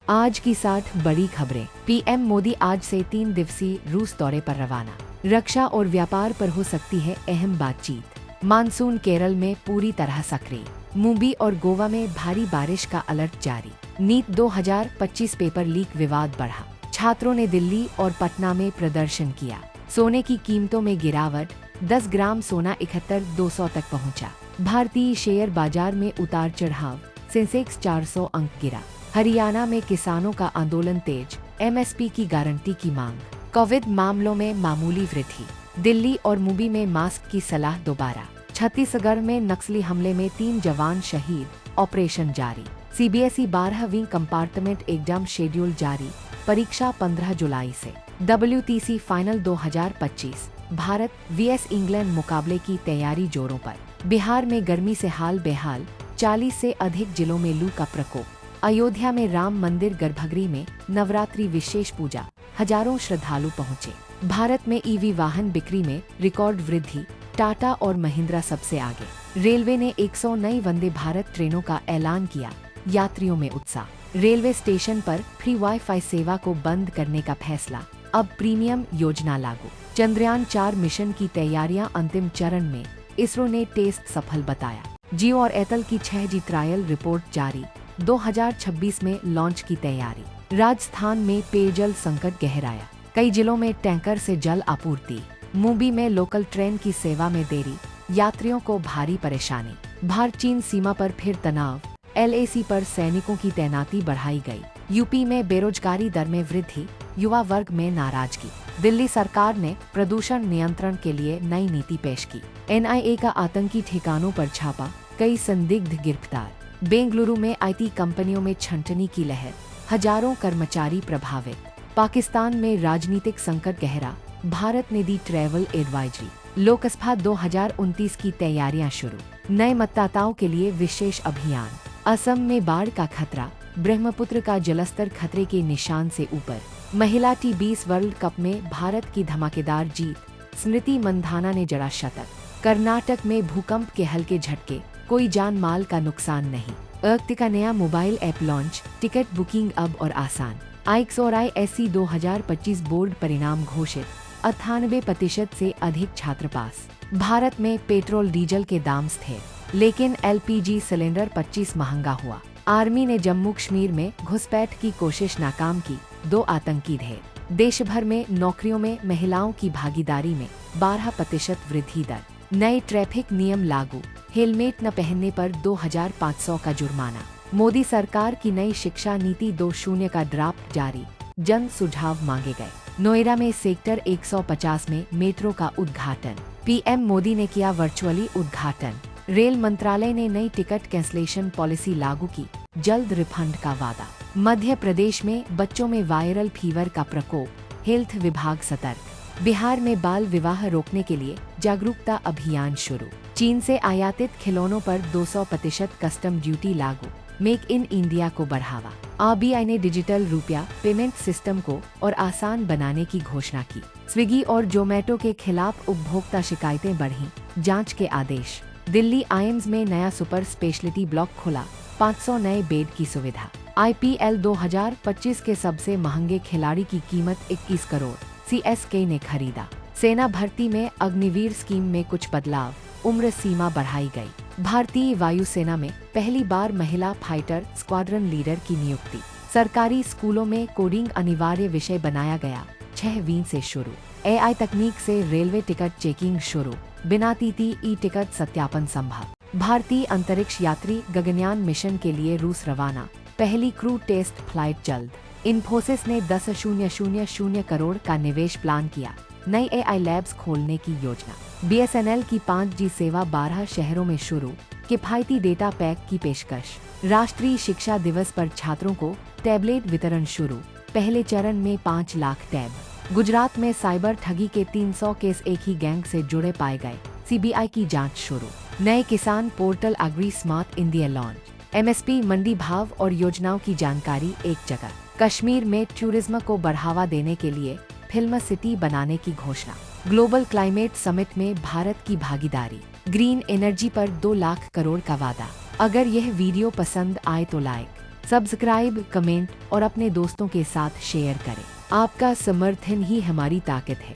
आज की 60 बड़ी खबरें। पीएम मोदी आज से 3 दिवसीय रूस दौरे पर रवाना। रक्षा और व्यापार पर हो सकती है अहम बातचीत। मानसून केरल में पूरी तरह सक्रिय। मुंबई और गोवा में भारी बारिश का अलर्ट जारी। नीट 2025 पेपर लीक विवाद बढ़ा। छात्रों ने दिल्ली और पटना में प्रदर्शन किया। सोने की कीमतों में गिरावट, 10 ग्राम सोना 71,200 तक पहुंचा। भारतीय शेयर बाजार में उतार चढ़ाव, सेंसेक्स 400 अंक गिरा। हरियाणा में किसानों का आंदोलन तेज, एमएसपी की गारंटी की मांग। कोविड मामलों में मामूली वृद्धि। दिल्ली और मुंबई में मास्क की सलाह दोबारा। छत्तीसगढ़ में नक्सली हमले में 3 जवान शहीद, ऑपरेशन जारी। सीबीएसई 12वीं कंपार्टमेंट एग्जाम शेड्यूल जारी, परीक्षा 15 जुलाई से। WTC final 2025, Bharat vs England मुकाबले की तैयारी जोरों पर। बिहार में गर्मी से हाल बेहाल, 40 से अधिक जिलों में लू का प्रकोप। अयोध्या में राम मंदिर गर्भगृह में नवरात्रि विशेष पूजा, हजारों श्रद्धालु पहुंचे। भारत में ईवी वाहन बिक्री में रिकॉर्ड वृद्धि, टाटा और महिंद्रा सबसे आगे। रेलवे ने 100 नई वंदे भारत ट्रेनों का ऐलान किया, यात्रियों में उत्साह। रेलवे स्टेशन पर फ्री वाईफाई सेवा को बंद करने का फैसला, अब प्रीमियम योजना लागू। चंद्रयान 4 मिशन की तैयारियां अंतिम चरण में, इसरो ने टेस्ट सफल बताया। जियो और एयरटेल की 6G ट्रायल रिपोर्ट जारी, 2026 में लॉन्च की तैयारी। राजस्थान में पेयजल संकट गहराया, कई जिलों में टैंकर से जल आपूर्ति। मुंबई में लोकल ट्रेन की सेवा में देरी, यात्रियों को भारी परेशानी। भारत चीन सीमा पर फिर तनाव, LAC पर सैनिकों की तैनाती बढ़ाई गई। यूपी में बेरोजगारी दर में वृद्धि, युवा वर्ग में नाराजगी। दिल्ली सरकार ने प्रदूषण नियंत्रण के लिए नई नीति पेश की। NIA का आतंकी ठिकानों पर छापा, कई संदिग्ध गिरफ्तार। बेंगलुरु में IT कंपनियों में छंटनी की लहर, हजारों कर्मचारी प्रभावित। पाकिस्तान में राजनीतिक संकट गहरा, भारत ने दी ट्रैवल एडवाइजरी। लोकसभा 2029 की तैयारियां शुरू, नए मतदाताओं के लिए विशेष अभियान। असम में बाढ़ का खतरा, ब्रह्मपुत्र का जलस्तर खतरे के निशान से ऊपर। महिला T20 वर्ल्ड कप में भारत की धमाकेदार जीत, स्मृति मंधाना ने जड़ा शतक। कर्नाटक में भूकंप के हल्के झटके, कोई जान माल का नुकसान नहीं। अर्क का नया mobile app launch, ticket booking अब और आसान। आईक्स और ISC 2025 बोर्ड परिणाम घोषित, 98% से अधिक छात्र पास। भारत में पेट्रोल डीजल के दाम स्थिर, लेकिन LPG सिलेंडर 25 महंगा हुआ। आर्मी ने जम्मू कश्मीर में घुसपैठ की कोशिश नाकाम की, 2 आतंकी ढेर। देश भर में नौकरियों में महिलाओं की भागीदारी में 12% वृद्धि दर। नए ट्रैफिक नियम लागू, हेलमेट न पहनने पर 2,500 का जुर्माना। मोदी सरकार की नई शिक्षा नीति 2.0 का ड्राफ्ट जारी, जन सुझाव मांगे गए। नोएडा में सेक्टर 150 में मेट्रो का उद्घाटन, PM मोदी ने किया वर्चुअली उद्घाटन। रेल मंत्रालय ने नई टिकट कैंसलेशन पॉलिसी लागू की, जल्द रिफंड का वादा। मध्य प्रदेश में बच्चों में वायरल फीवर का प्रकोप, हेल्थ विभाग सतर्क। बिहार में बाल विवाह रोकने के लिए जागरूकता अभियान शुरू। चीन से आयातित खिलौनों पर 200% कस्टम ड्यूटी लागू, मेक इन इंडिया को बढ़ावा। RBI ने डिजिटल रुपया पेमेंट सिस्टम को और आसान बनाने की घोषणा की। स्विगी और जोमेटो के खिलाफ उपभोक्ता शिकायतें बढ़ीं, जांच के आदेश। दिल्ली AIIMS में नया सुपर स्पेशलिटी ब्लॉक खुला, 500 नए बेड की सुविधा। IPL 2025 के सबसे महंगे खिलाड़ी की कीमत 21 करोड़, CSK ने खरीदा। सेना भर्ती में अग्निवीर स्कीम में कुछ बदलाव, उम्र सीमा बढ़ाई गई। भारतीय वायुसेना में पहली बार महिला फाइटर स्क्वाड्रन लीडर की नियुक्ति। सरकारी स्कूलों में कोडिंग अनिवार्य विषय बनाया गया, 6वीं से शुरू। AI तकनीक से रेलवे टिकट चेकिंग शुरू, बिना TTE टिकट सत्यापन संभव। भारतीय अंतरिक्ष यात्री गगनयान मिशन के लिए रूस रवाना, पहली क्रू टेस्ट फ्लाइट जल्द। इन्फोसिस ने 10,000 करोड़ का निवेश प्लान किया, नई AI लैब्स खोलने की योजना। BSNL की 5G सेवा 12 शहरों में शुरू, किफायती डेटा पैक की पेशकश। राष्ट्रीय शिक्षा दिवस पर छात्रों को टैबलेट वितरण शुरू, पहले चरण में 5 लाख टैब। गुजरात में साइबर ठगी के 300 केस एक ही गैंग से जुड़े पाए गए, CBI की जांच शुरू। नए किसान portal agri smart India launch, MSP mandi भाव और योजनाओं की जानकारी एक जगह। कश्मीर में टूरिज्म को बढ़ावा देने के लिए फिल्म सिटी बनाने की घोषणा। ग्लोबल क्लाइमेट समिट में भारत की भागीदारी। ग्रीन एनर्जी पर 2 लाख करोड़ का वादा। अगर यह वीडियो पसंद आए तो लाइक, सब्सक्राइब, कमेंट और अपने दोस्तों के साथ शेयर करें। आपका समर्थन ही हमारी ताकत है।